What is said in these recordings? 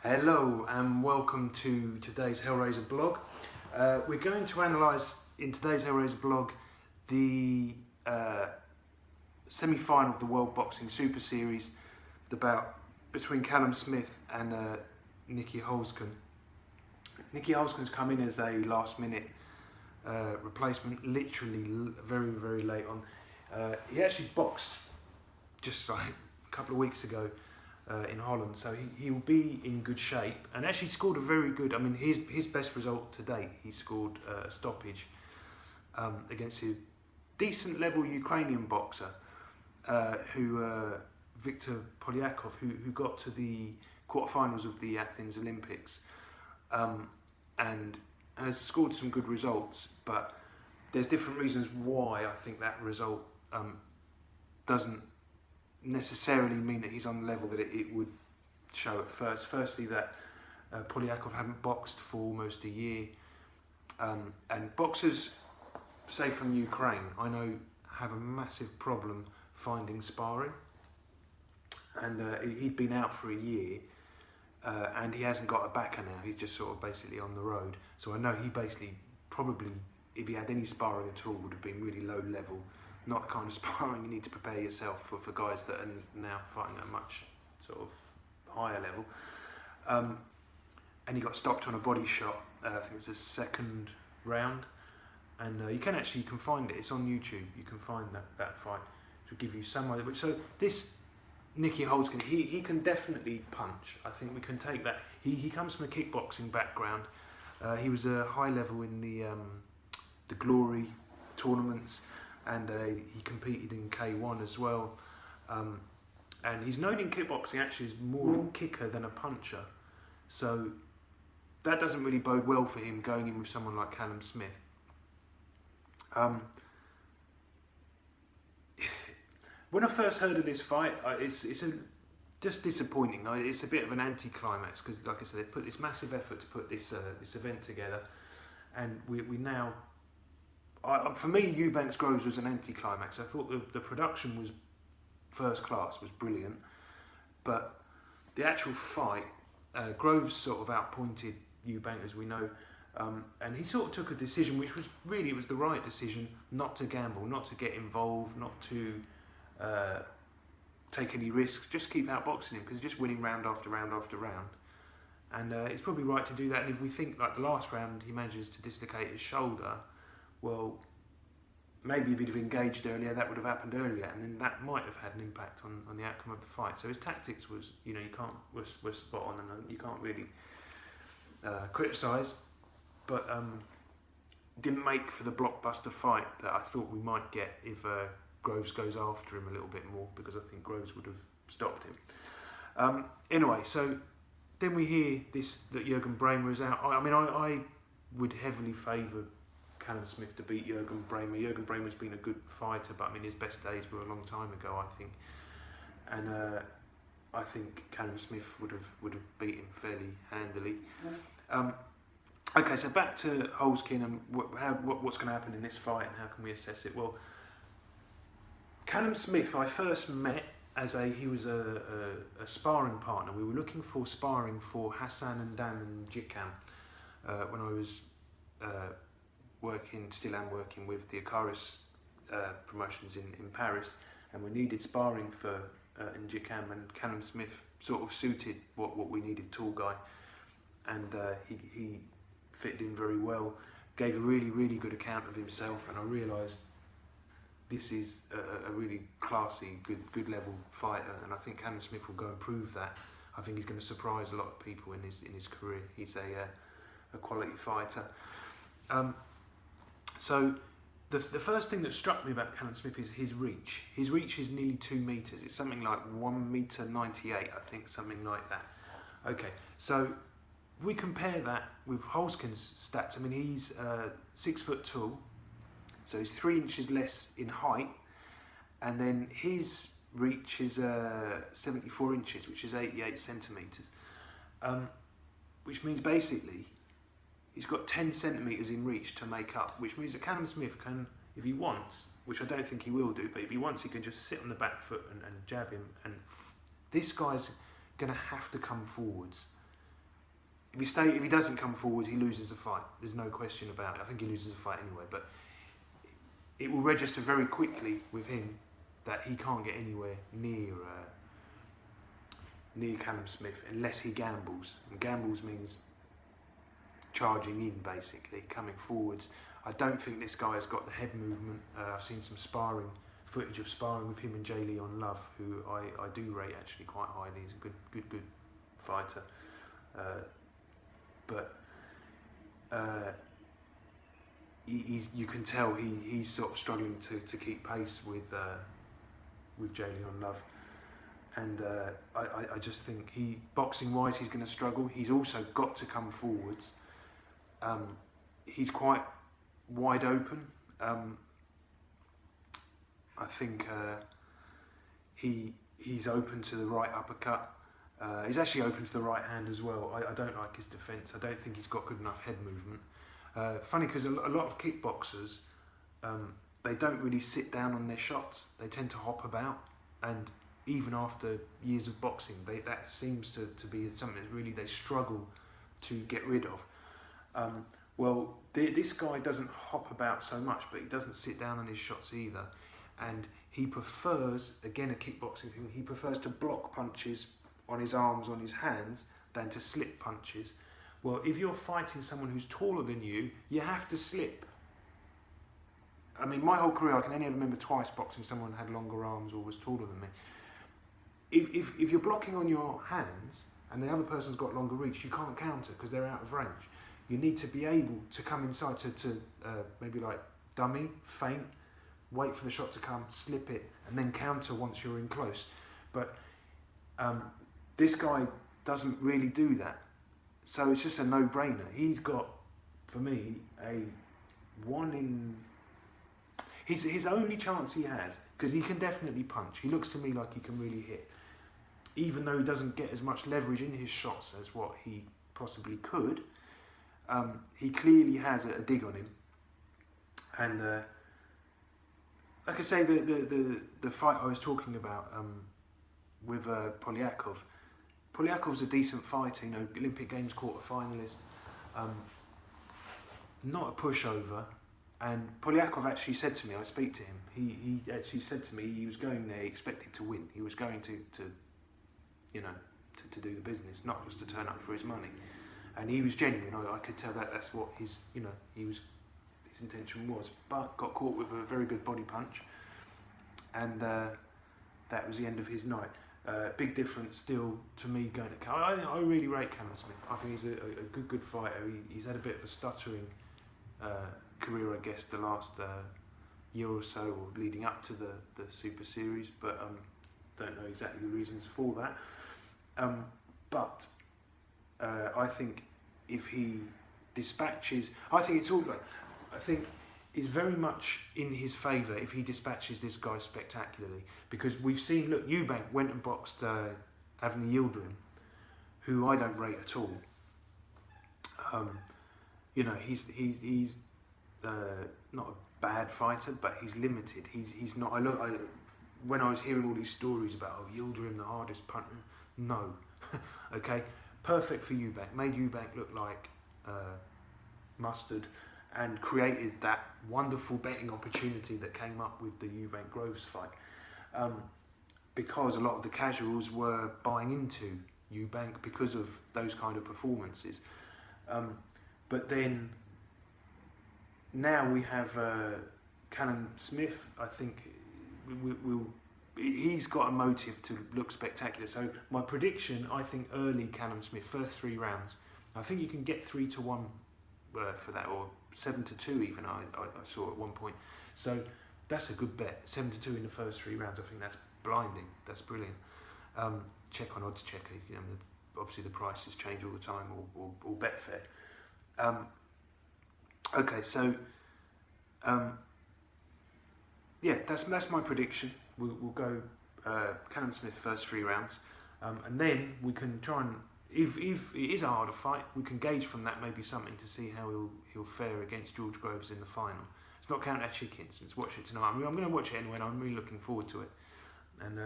Hello and welcome to today's Hellraiser blog. We're going to analyse in today's Hellraiser blog the semi-final of the World Boxing Super Series, the bout between Callum Smith and Nieky Holzken. Nieky Holzken's come in as a last-minute replacement, literally very, very late on. He actually boxed just like a couple of weeks ago in Holland, so he will be in good shape, and actually scored a very good, I mean his best result to date, he scored a stoppage against a decent level Ukrainian boxer, Viktor Polyakov, who got to the quarterfinals of the Athens Olympics, and has scored some good results, but there's different reasons why I think that result doesn't necessarily mean that he's on the level that it would show at first. Firstly, that Polyakov hadn't boxed for almost a year, and boxers, say from Ukraine, I know have a massive problem finding sparring, and he'd been out for a year, and he hasn't got a backer now, he's just sort of basically on the road, so I know he basically probably, if he had any sparring at all, would have been really low level. Not the kind of sparring you need to prepare yourself for guys that are now fighting at a much sort of higher level. And he got stopped on a body shot, I think it's the second round, and you can find it, it's on YouTube, you can find that fight to give you some idea. So this Nieky Holzken, he can definitely punch, I think we can take that. He comes from a kickboxing background, he was a high level in the Glory tournaments, and he competed in K1 as well, and he's known in kickboxing actually as more a kicker than a puncher, so that doesn't really bode well for him going in with someone like Callum Smith. When I first heard of this fight, it's just disappointing. It's a bit of an anti-climax because, like I said, they put this massive effort to put this event together, and we now. For me, Eubanks Groves was an anti-climax. I thought the production was first class, was brilliant, but the actual fight, Groves sort of outpointed Eubank, as we know, and he sort of took a decision which was really, it was the right decision, not to gamble, not to get involved, not to take any risks, just keep outboxing him, because he's just winning round after round after round. And it's probably right to do that, and if we think like the last round he manages to dislocate his shoulder, well, maybe if he'd have engaged earlier, that would have happened earlier, and then that might have had an impact on the outcome of the fight. So his tactics was, were spot on, and you can't really criticise, but didn't make for the blockbuster fight that I thought we might get if Groves goes after him a little bit more, because I think Groves would have stopped him. Anyway, so then we hear that Jürgen Bremer is out. I mean, I would heavily favour Callum Smith to beat Jürgen Bremer. Jürgen Bremer's been a good fighter, but I mean his best days were a long time ago, I think. And I think Callum Smith would have beat him fairly handily. Okay, so back to Holzken and what's going to happen in this fight and how can we assess it? Well, Callum Smith I first met as he was a sparring partner. We were looking for sparring for Hassan and Dan and Jikam when I was still am working with the Akaris promotions in Paris, and we needed sparring for Njikam, and Callum Smith sort of suited what we needed, tall guy, and he fitted in very well, gave a really, really good account of himself, and I realised this is a really classy, good level fighter, and I think Callum Smith will go and prove that. I think he's going to surprise a lot of people in his career. He's a quality fighter. So the first thing that struck me about Callum Smith is his reach. His reach is nearly 2 metres. It's something like 1.98 m, I think, something like that. Okay, so we compare that with Holzken's stats. I mean, he's 6 foot tall, so he's 3 inches less in height, and then his reach is 74 inches, which is 88 centimetres, which means basically he's got 10 centimetres in reach to make up, which means that Callum Smith can, if he wants, which I don't think he will do, but if he wants, he can just sit on the back foot and jab him. And this guy's going to have to come forwards if he doesn't come forward, he loses the fight. There's no question about it. I think he loses the fight anyway, but it will register very quickly with him that he can't get anywhere near Callum Smith unless he gambles. And gambles means charging in, basically, coming forwards. I don't think this guy has got the head movement. I've seen some footage of sparring with him and J. Leon Love, who I do rate actually quite highly. He's a good fighter. But you can tell he's sort of struggling to keep pace with J. Leon Love. And I just think boxing-wise, he's going to struggle. He's also got to come forwards. He's quite wide open. I think he's open to the right uppercut. He's actually open to the right hand as well. I don't like his defence. I don't think he's got good enough head movement. Funny, because a lot of kickboxers, they don't really sit down on their shots. They tend to hop about, and even after years of boxing, that seems to be something that really they struggle to get rid of. Well, this guy doesn't hop about so much, but he doesn't sit down on his shots either. And he prefers, again a kickboxing thing, he prefers to block punches on his arms, on his hands, than to slip punches. Well, if you're fighting someone who's taller than you, you have to slip. I mean, my whole career, I can only remember twice boxing someone who had longer arms or was taller than me. If you're blocking on your hands and the other person's got longer reach, you can't counter because they're out of range. You need to be able to come inside to maybe like dummy, feint, wait for the shot to come, slip it, and then counter once you're in close. But this guy doesn't really do that. So it's just a no-brainer. He's got, for me, his only chance he has, because he can definitely punch. He looks to me like he can really hit. Even though he doesn't get as much leverage in his shots as what he possibly could, he clearly has a dig on him. And like I say, the fight I was talking about with Polyakov, Polyakov's a decent fighter, you know, Olympic Games quarter-finalist, not a pushover. And Polyakov actually said to me, I speak to him, he actually said to me he was going there, he expected to win. He was going to you know, to do the business, not just to turn up for his money. And he was genuine. I could tell that's what his intention was. But got caught with a very good body punch, and that was the end of his night. Big difference still to me going to Callum. I really rate Callum Smith. I think he's a good fighter. He's had a bit of a stuttering career, I guess, the last year or so, or leading up to the Super Series, but don't know exactly the reasons for that. But I think if he dispatches, I think it's very much in his favour if he dispatches this guy spectacularly, because we've seen, look, Eubank went and boxed Avni Yildirim, who I don't rate at all. You know, he's not a bad fighter, but he's limited. He's not. When I was hearing all these stories about Yildirim, the hardest puncher, no, okay, perfect for Eubank. Made Eubank look like mustard, and created that wonderful betting opportunity that came up with the Eubank Groves fight, because a lot of the casuals were buying into Eubank because of those kind of performances. But then now we have Callum Smith. I think he's got a motive to look spectacular. So my prediction, I think early Callum Smith, first 3 rounds. I think you can get 3-1 for that, or 7-2 even. I saw at one point. So that's a good bet. 7-2 in the first 3 rounds. I think that's blinding. That's brilliant. Check on Odds Checker. You know, obviously the prices change all the time, or Betfair. Okay, so yeah, that's my prediction. We'll go Callum Smith first 3 rounds, and then we can try and, if it is a harder fight, we can gauge from that maybe something to see how he'll fare against George Groves in the final. Let's not count our chickens. Let's watch it tonight. I'm going to watch it anyway, and I'm really looking forward to it. And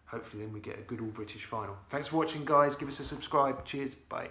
hopefully then we get a good all-British final. Thanks for watching, guys. Give us a subscribe. Cheers. Bye.